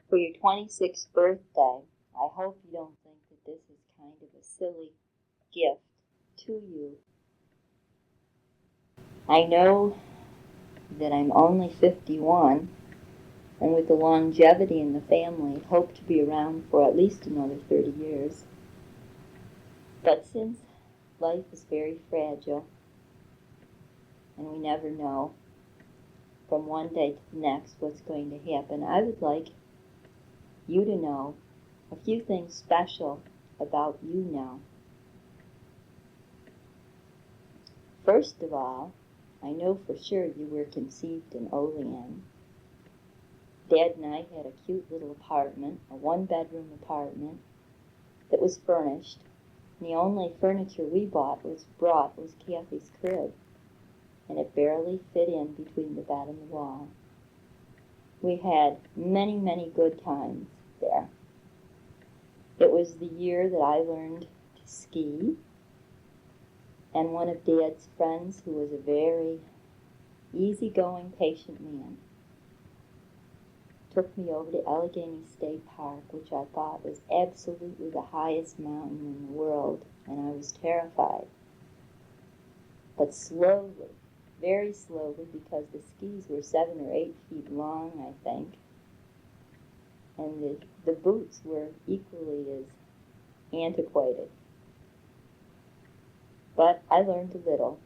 For your 26th birthday, I hope you don't think that this is kind of a silly gift to you. I know that I'm only 51, and with the longevity in the family, hope to be around for at least another 30 years. But since life is very fragile, and we never know from one day to the next what's going to happen, I would like you to know a few things special about you now. First of all, I know for sure you were conceived in Olean. Dad and I had a cute little apartment, a one-bedroom apartment that was furnished. And the only furniture we brought was Kathy's crib, and it barely fit in between the bed and the wall. We had many, many good times there. It was the year that I learned to ski, and one of Dad's friends, who was a very easygoing, patient man, took me over to Allegheny State Park, which I thought was absolutely the highest mountain in the world, and I was terrified. But slowly, very slowly, because the skis were 7 or 8 feet long, I think, and the boots were equally as antiquated. But I learned a little.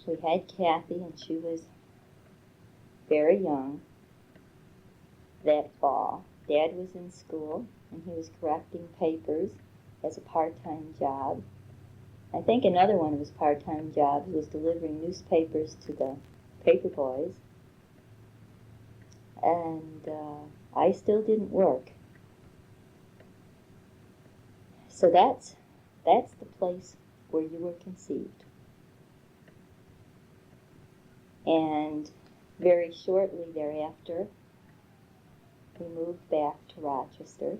We had Kathy, and she was very young that fall. Dad was in school, and he was correcting papers as a part-time job. I think another one of his part-time jobs was delivering newspapers to the paper boys. And I still didn't work. So that's the place where you were conceived. And very shortly thereafter, we moved back to Rochester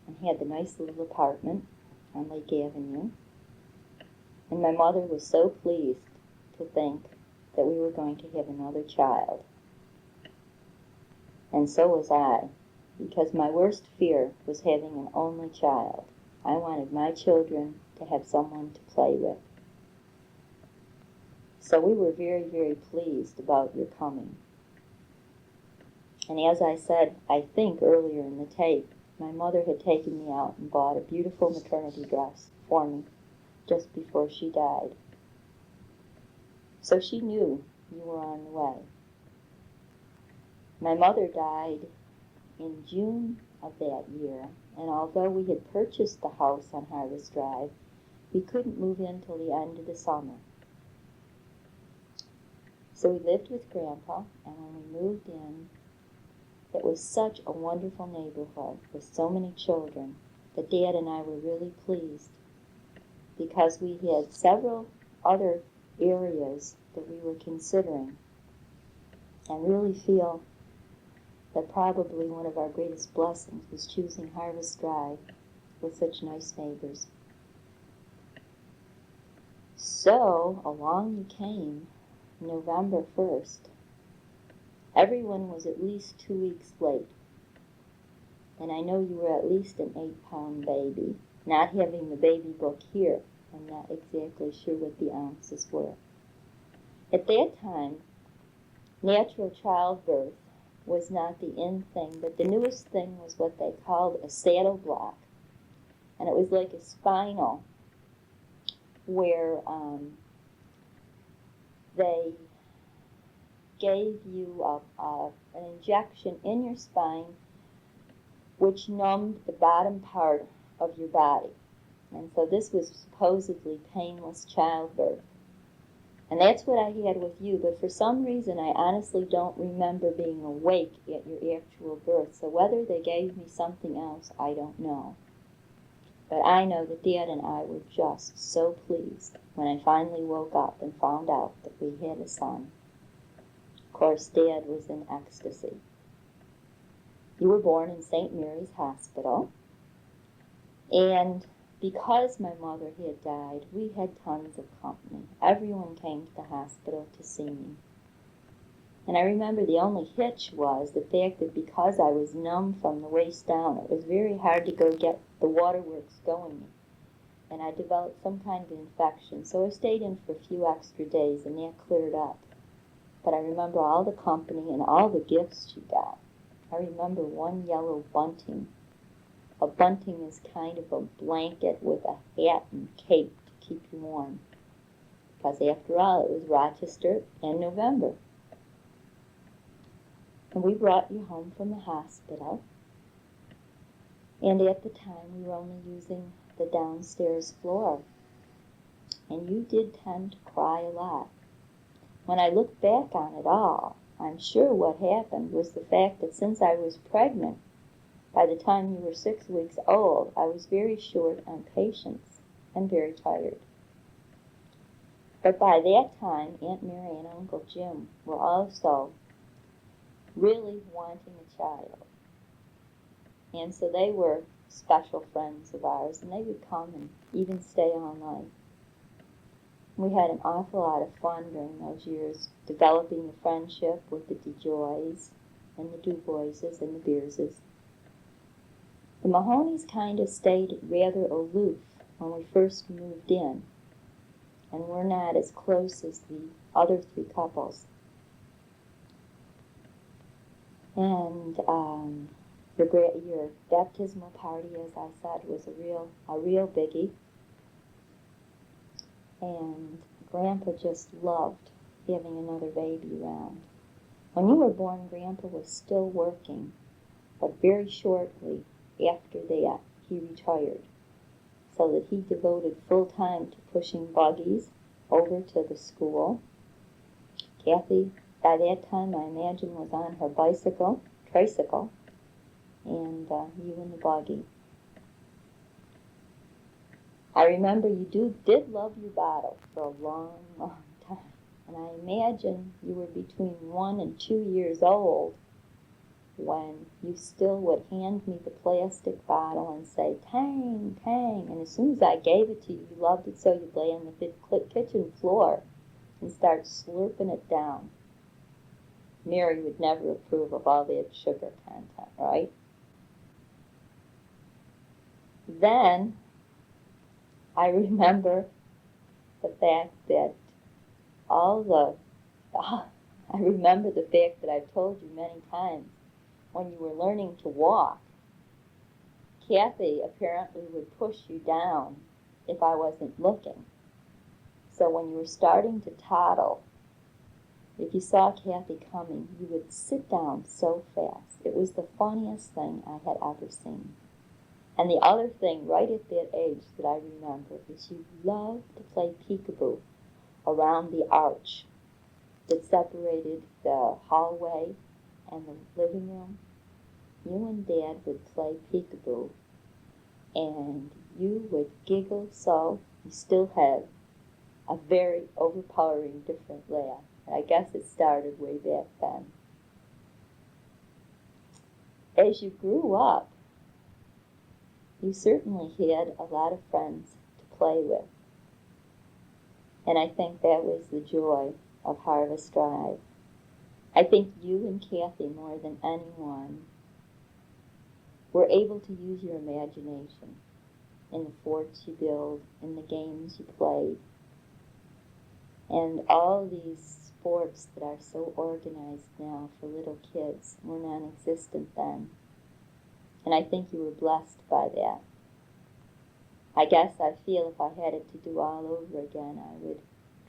and had the nice little apartment on Lake Avenue. And my mother was so pleased to think that we were going to have another child. And so was I, because my worst fear was having an only child. I wanted my children to have someone to play with. So we were very, very pleased about your coming. And as I said, I think earlier in the tape, my mother had taken me out and bought a beautiful maternity dress for me just before she died. So she knew you were on the way. My mother died in June of that year, and although we had purchased the house on Harvest Drive, we couldn't move in till the end of the summer. So we lived with Grandpa, and when we moved in, it was such a wonderful neighborhood with so many children that Dad and I were really pleased, because we had several other areas that we were considering, and really feel that probably one of our greatest blessings was choosing Harvest Drive with such nice neighbors. So along you came, November 1st. Everyone was at least 2 weeks late, and I know you were at least an 8-pound baby. Not having the baby book here, I'm not exactly sure what the ounces were. At that time, natural childbirth was not the in thing, but the newest thing was what they called a saddle block. And it was like a spinal where they gave you an injection in your spine which numbed the bottom part of your body. And so this was supposedly painless childbirth. And that's what I had with you, but for some reason I honestly don't remember being awake at your actual birth. So whether they gave me something else, I don't know. But I know that Dad and I were just so pleased when I finally woke up and found out that we had a son. Of course, Dad was in ecstasy. You were born in St. Mary's Hospital, and because my mother had died, we had tons of company. Everyone came to the hospital to see me. And I remember the only hitch was the fact that because I was numb from the waist down, it was very hard to go get the waterworks going. And I developed some kind of infection. So I stayed in for a few extra days, and that cleared up. But I remember all the company and all the gifts she got. I remember one yellow bunting. A bunting is kind of a blanket with a hat and cape to keep you warm. Because after all, it was Rochester in November. And we brought you home from the hospital. And at the time, we were only using the downstairs floor. And you did tend to cry a lot. When I look back on it all, I'm sure what happened was the fact that since I was pregnant, by the time you were 6 weeks old, I was very short on patience and very tired. But by that time, Aunt Mary and Uncle Jim were also really wanting a child. And so they were special friends of ours, and they would come and even stay all night. We had an awful lot of fun during those years, developing a friendship with the DeJoys and the DuBoises and the Beerses. The Mahoneys kind of stayed rather aloof when we first moved in, and we're not as close as the other three couples. And your baptismal party, as I said, was a real biggie. And Grandpa just loved having another baby around. When you were born, Grandpa was still working, but very shortly after that, he retired, so that he devoted full time to pushing buggies over to the school. Kathy, by that time, I imagine, was on her tricycle, and you in the buggy. I remember you did love your bottle for a long, long time. And I imagine you were between 1 and 2 years old when you still would hand me the plastic bottle and say, "Tang, tang." And as soon as I gave it to you, you loved it so you'd lay on the kitchen floor and start slurping it down. Mary would never approve of all that sugar content, right? Then I remember the fact that I remember the fact that I've told you many times, when you were learning to walk, Kathy apparently would push you down if I wasn't looking. So when you were starting to toddle, if you saw Kathy coming, you would sit down so fast. It was the funniest thing I had ever seen. And the other thing, right at that age, that I remember is you loved to play peekaboo around the arch that separated the hallway and the living room. You and Dad would play peekaboo, and you would giggle so. You still had a very overpowering different laugh. And I guess it started way back then. As you grew up, you certainly had a lot of friends to play with. And I think that was the joy of Harvest Drive. I think you and Kathy, more than anyone, were able to use your imagination in the forts you build, in the games you played, and all these sports that are so organized now for little kids were non-existent then. And I think you were blessed by that. I guess I feel if I had it to do all over again, I would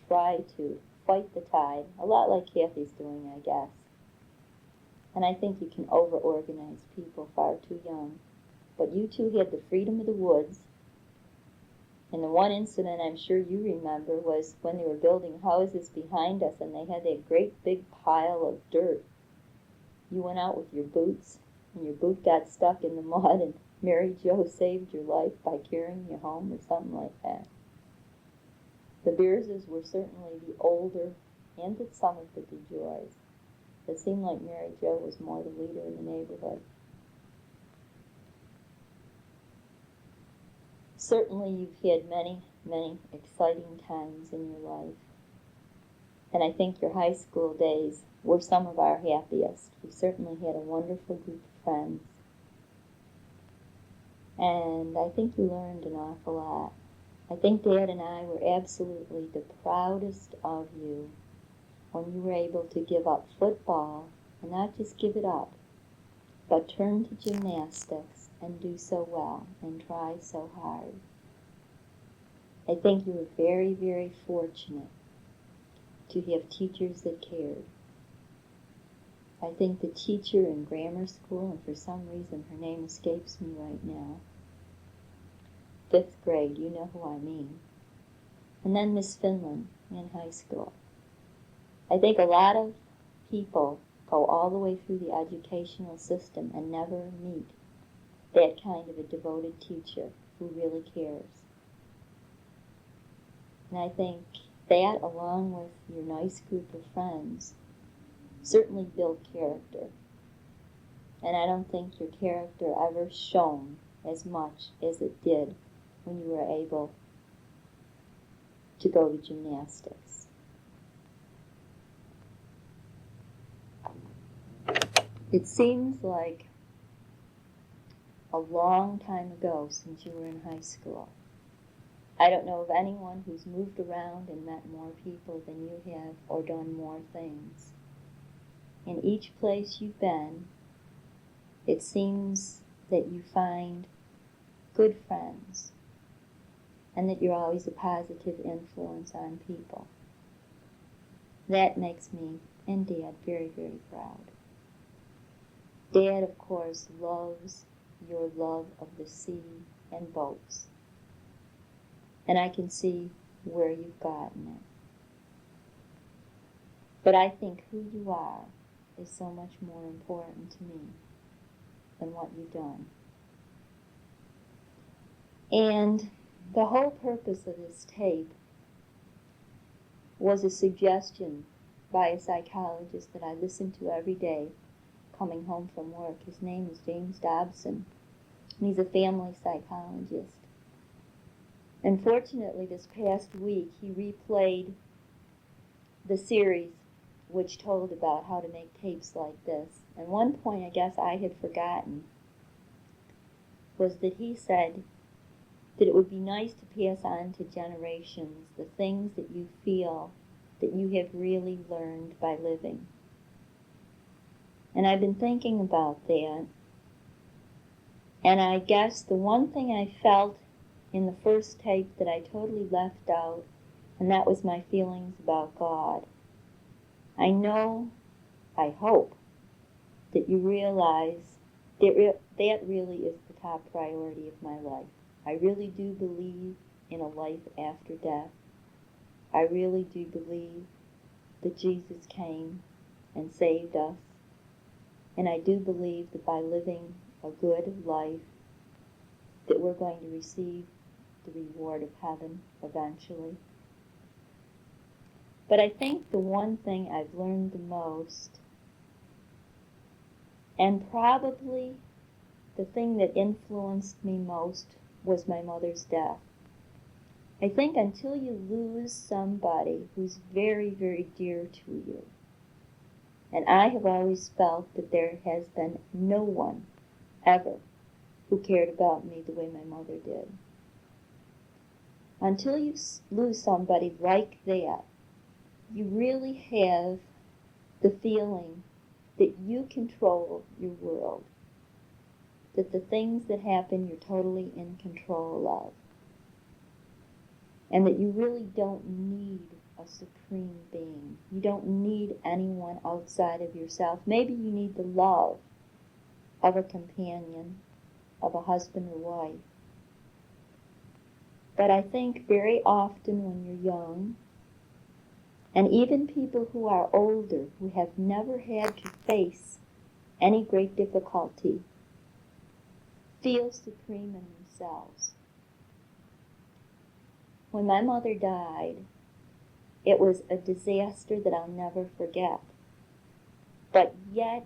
try to fight the tide, a lot like Kathy's doing, I guess. And I think you can over-organize people far too young. But you two had the freedom of the woods. And the one incident I'm sure you remember was when they were building houses behind us and they had that great big pile of dirt. You went out with your boots, and your boot got stuck in the mud, and Mary Jo saved your life by carrying you home or something like that. The Beerses were certainly the older and some of the DeJoys. It seemed like Mary Jo was more the leader in the neighborhood. Certainly you've had many, many exciting times in your life. And I think your high school days were some of our happiest. We certainly had a wonderful group of friends. And I think you learned an awful lot. I think Dad and I were absolutely the proudest of you when you were able to give up football, and not just give it up, but turn to gymnastics and do so well and try so hard. I think you were very, very fortunate to have teachers that cared. I think the teacher in grammar school, and for some reason her name escapes me right now, 5th grade, you know who I mean. And then Miss Finland in high school. I think a lot of people go all the way through the educational system and never meet that kind of a devoted teacher who really cares. And I think that, along with your nice group of friends, certainly build character. And I don't think your character ever shone as much as it did when you were able to go to gymnastics. It seems like a long time ago since you were in high school. I don't know of anyone who's moved around and met more people than you have, or done more things. In each place you've been, it seems that you find good friends, and that you're always a positive influence on people. That makes me and Dad very, very proud. Dad, of course, loves your love of the sea and boats. And I can see where you've gotten it. But I think who you are is so much more important to me than what you've done. And the whole purpose of this tape was a suggestion by a psychologist that I listen to every day coming home from work. His name is James Dobson, and he's a family psychologist. Unfortunately, this past week, he replayed the series which told about how to make tapes like this. And one point I guess I had forgotten was that he said that it would be nice to pass on to generations the things that you feel that you have really learned by living. And I've been thinking about that. And I guess the one thing I felt in the first tape that I totally left out, and that was my feelings about God. I know, I hope, that you realize that that really is the top priority of my life. I really do believe in a life after death. I really do believe that Jesus came and saved us. And I do believe that by living a good life, that we're going to receive the reward of heaven eventually. But I think the one thing I've learned the most, and probably the thing that influenced me most, was my mother's death. I think until you lose somebody who's very, very dear to you, and I have always felt that there has been no one ever who cared about me the way my mother did. Until you lose somebody like that, you really have the feeling that you control your world, that the things that happen you're totally in control of, and that you really don't need a supreme being. You don't need anyone outside of yourself. Maybe you need the love of a companion, of a husband or wife. But I think very often when you're young, and even people who are older, who have never had to face any great difficulty, feel supreme in themselves. When my mother died, it was a disaster that I'll never forget. But yet,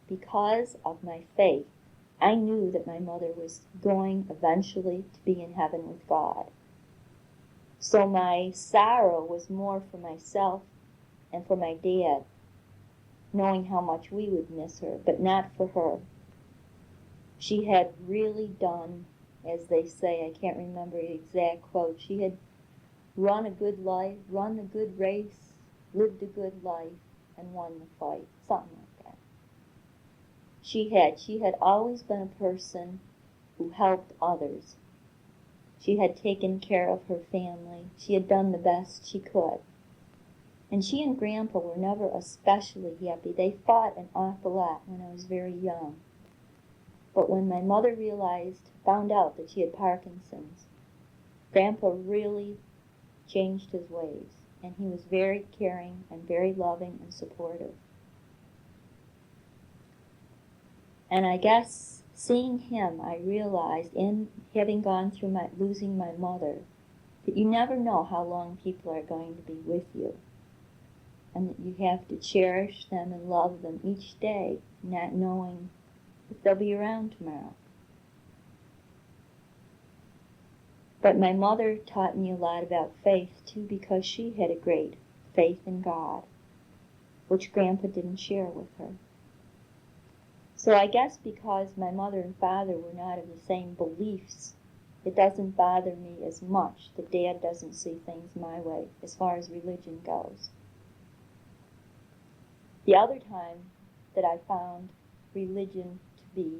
because of my faith, I knew that my mother was going eventually to be in heaven with God. So my sorrow was more for myself and for my dad knowing how much we would miss her, but not for her. She had really done, as they say, I can't remember the exact quote, she had run a good life, run a good race, lived a good life, and won the fight, something like that. She had always been a person who helped others. She had taken care of her family. She had done the best she could. And she and Grandpa were never especially happy. They fought an awful lot when I was very young. But when my mother found out that she had Parkinson's, Grandpa really changed his ways. And he was very caring and very loving and supportive. And I guess seeing him, I realized, in having gone through losing my mother, that you never know how long people are going to be with you. And that you have to cherish them and love them each day, not knowing if they'll be around tomorrow. But my mother taught me a lot about faith, too, because she had a great faith in God, which Grandpa didn't share with her. So I guess because my mother and father were not of the same beliefs, it doesn't bother me as much that Dad doesn't see things my way as far as religion goes. The other time that I found religion to be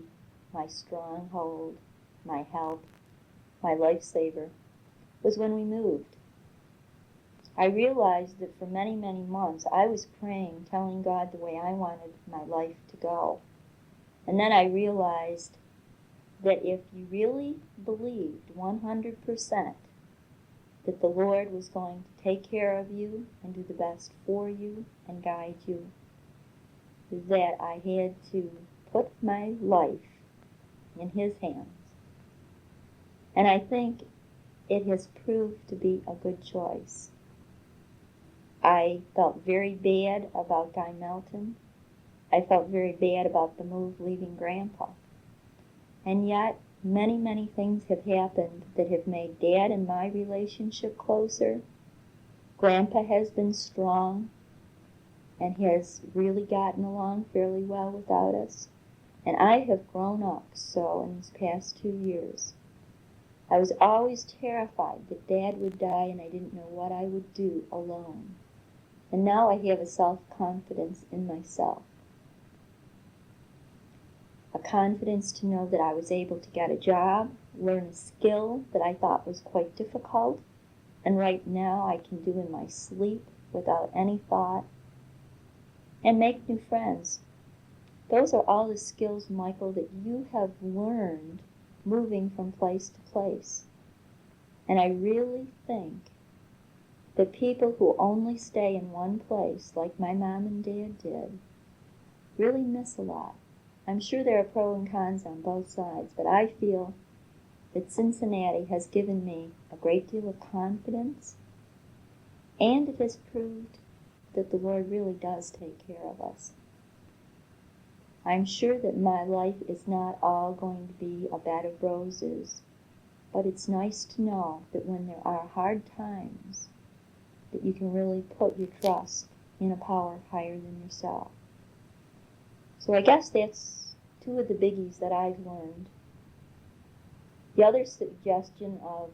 my stronghold, my help, my lifesaver, was when we moved. I realized that for many, many months I was praying, telling God the way I wanted my life to go. And then I realized that if you really believed 100% that the Lord was going to take care of you and do the best for you and guide you, that I had to put my life in His hands. And I think it has proved to be a good choice. I felt very bad about Guy Melton. I felt very bad about the move leaving Grandpa. And yet, many, many things have happened that have made Dad and my relationship closer. Grandpa has been strong and has really gotten along fairly well without us. And I have grown up so in these past 2 years. I was always terrified that Dad would die and I didn't know what I would do alone. And now I have a self-confidence in myself. A confidence to know that I was able to get a job, learn a skill that I thought was quite difficult, and right now I can do in my sleep without any thought, and make new friends. Those are all the skills, Michael, that you have learned moving from place to place. And I really think that people who only stay in one place, like my mom and Dad did, really miss a lot. I'm sure there are pros and cons on both sides, but I feel that Cincinnati has given me a great deal of confidence, and it has proved that the Lord really does take care of us. I'm sure that my life is not all going to be a bed of roses, but it's nice to know that when there are hard times, that you can really put your trust in a power higher than yourself. So I guess that's two of the biggies that I've learned. The other suggestion of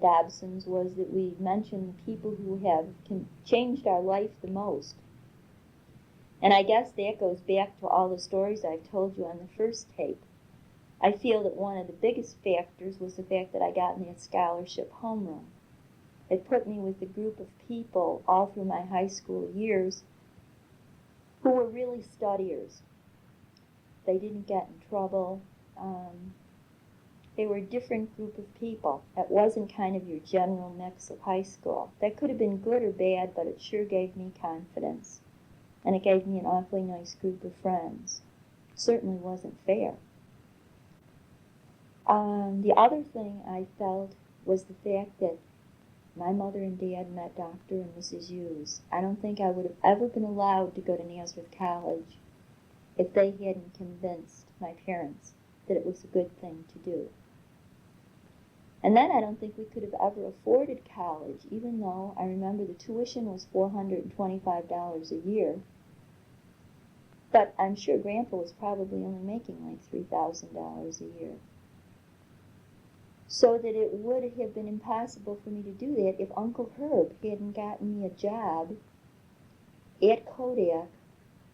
Dobson's was that we mention the people who have changed our life the most. And I guess that goes back to all the stories I've told you on the first tape. I feel that one of the biggest factors was the fact that I got in that scholarship homeroom. It put me with a group of people all through my high school years who were really studiers. They didn't get in trouble. They were a different group of people. It wasn't kind of your general mix of high school. That could have been good or bad, but it sure gave me confidence. And it gave me an awfully nice group of friends. It certainly wasn't fair. The other thing I felt was the fact that my mother and Dad met Dr. and Mrs. Hughes. I don't think I would have ever been allowed to go to Nazareth College if they hadn't convinced my parents that it was a good thing to do. And then I don't think we could have ever afforded college, even though I remember the tuition was $425 a year. But I'm sure Grandpa was probably only making like $3,000 a year. So that it would have been impossible for me to do that if Uncle Herb hadn't gotten me a job at Kodak,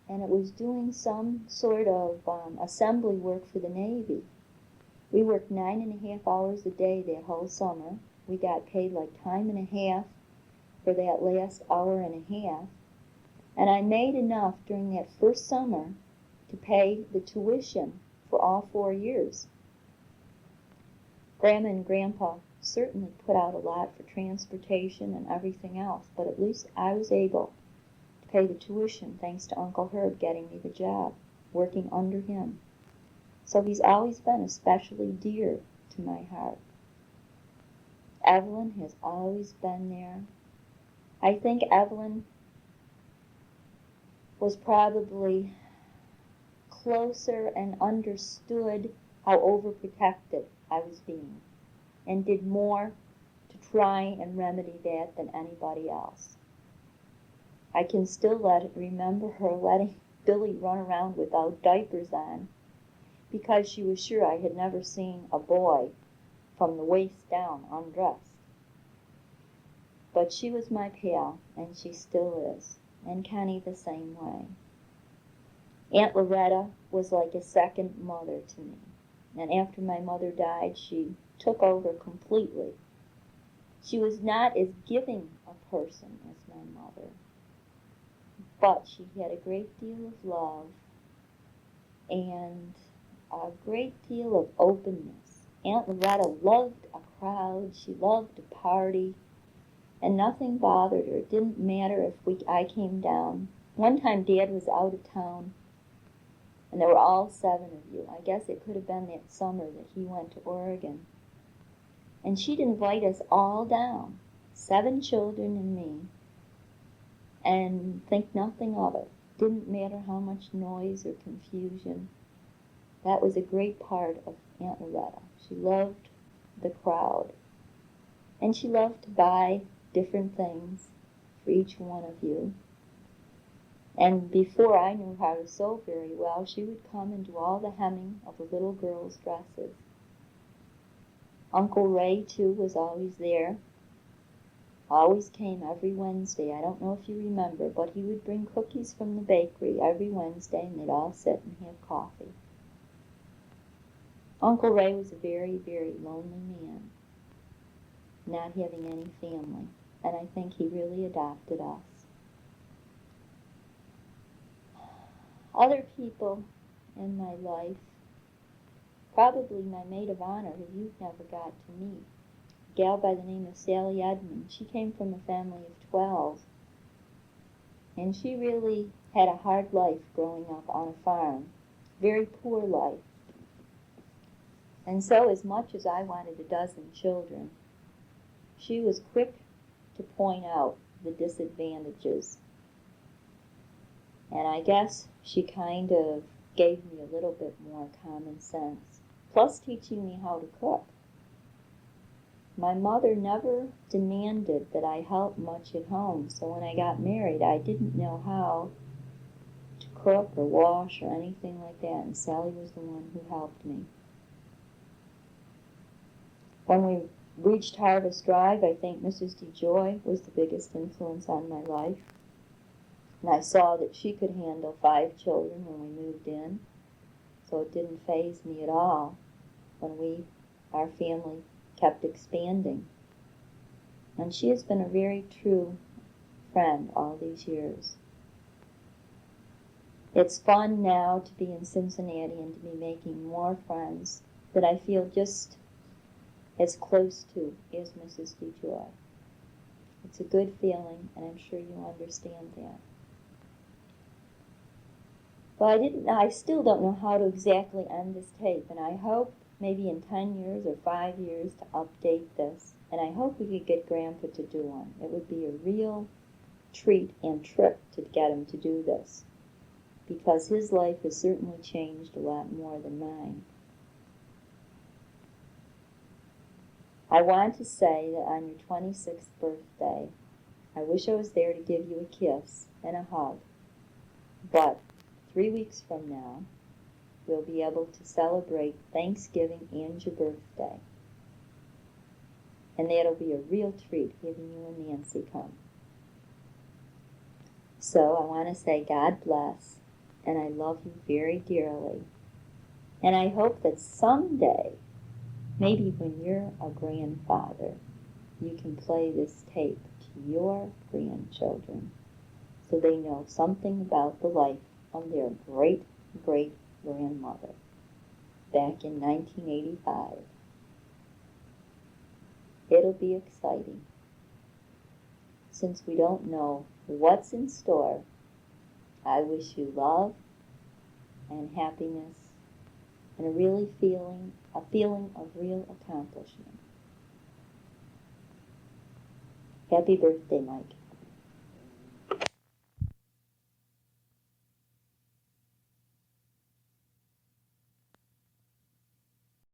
and it was doing some sort of assembly work for the Navy. We worked 9.5 hours a day that whole summer. We got paid like time and a half for that last hour and a half. And I made enough during that first summer to pay the tuition for all 4 years. Grandma and Grandpa certainly put out a lot for transportation and everything else, but at least I was able to pay the tuition thanks to Uncle Herb getting me the job, working under him. So he's always been especially dear to my heart. Evelyn has always been there. I think Evelyn was probably closer and understood how overprotected I was being, and did more to try and remedy that than anybody else. I can still remember her letting Billy run around without diapers on because she was sure I had never seen a boy from the waist down undressed. But she was my pal, and she still is, and Kenny the same way. Aunt Loretta was like a second mother to me, and after my mother died, she took over completely. She was not as giving a person as my mother, but she had a great deal of love and a great deal of openness. Aunt Loretta loved a crowd, she loved to party, and nothing bothered her. It didn't matter if I came down. One time Dad was out of town, and there were all 7 of you. I guess it could have been that summer that he went to Oregon. And she'd invite us all down, 7 children and me, and think nothing of it. Didn't matter how much noise or confusion. That was a great part of Aunt Loretta. She loved the crowd. And she loved to buy different things for each one of you. And before I knew how to sew very well, she would come and do all the hemming of the little girls' dresses. Uncle Ray, too, was always there. Always came every Wednesday. I don't know if you remember, but he would bring cookies from the bakery every Wednesday, and they'd all sit and have coffee. Uncle Ray was a very, very lonely man, not having any family, and I think he really adopted us. Other people in my life, probably my maid of honor, who you've never got to meet, a gal by the name of Sally Edmond. She came from a family of 12, and she really had a hard life growing up on a farm, very poor life. And so as much as I wanted a dozen children, she was quick to point out the disadvantages. And I guess she kind of gave me a little bit more common sense, plus teaching me how to cook. My mother never demanded that I help much at home, so when I got married, I didn't know how to cook or wash or anything like that, and Sally was the one who helped me. When we reached Harvest Drive, I think Mrs. DeJoy was the biggest influence on my life. And I saw that she could handle 5 children when we moved in, so it didn't faze me at all when our family kept expanding. And she has been a very true friend all these years. It's fun now to be in Cincinnati and to be making more friends that I feel just as close to as Mrs. DeJoy. It's a good feeling, and I'm sure you understand that. Well, I still don't know how to exactly end this tape, and I hope maybe in 10 years or 5 years to update this, and I hope we could get Grandpa to do one. It would be a real treat and trip to get him to do this, because his life has certainly changed a lot more than mine. I want to say that on your 26th birthday, I wish I was there to give you a kiss and a hug, but 3 weeks from now, we'll be able to celebrate Thanksgiving and your birthday. And that'll be a real treat, having you and Nancy come. So I want to say God bless, and I love you very dearly. And I hope that someday, maybe when you're a grandfather, you can play this tape to your grandchildren so they know something about the life of their great-great-grandmother back in 1985. It'll be exciting. Since we don't know what's in store, I wish you love and happiness and a feeling of real accomplishment. Happy birthday, Mike.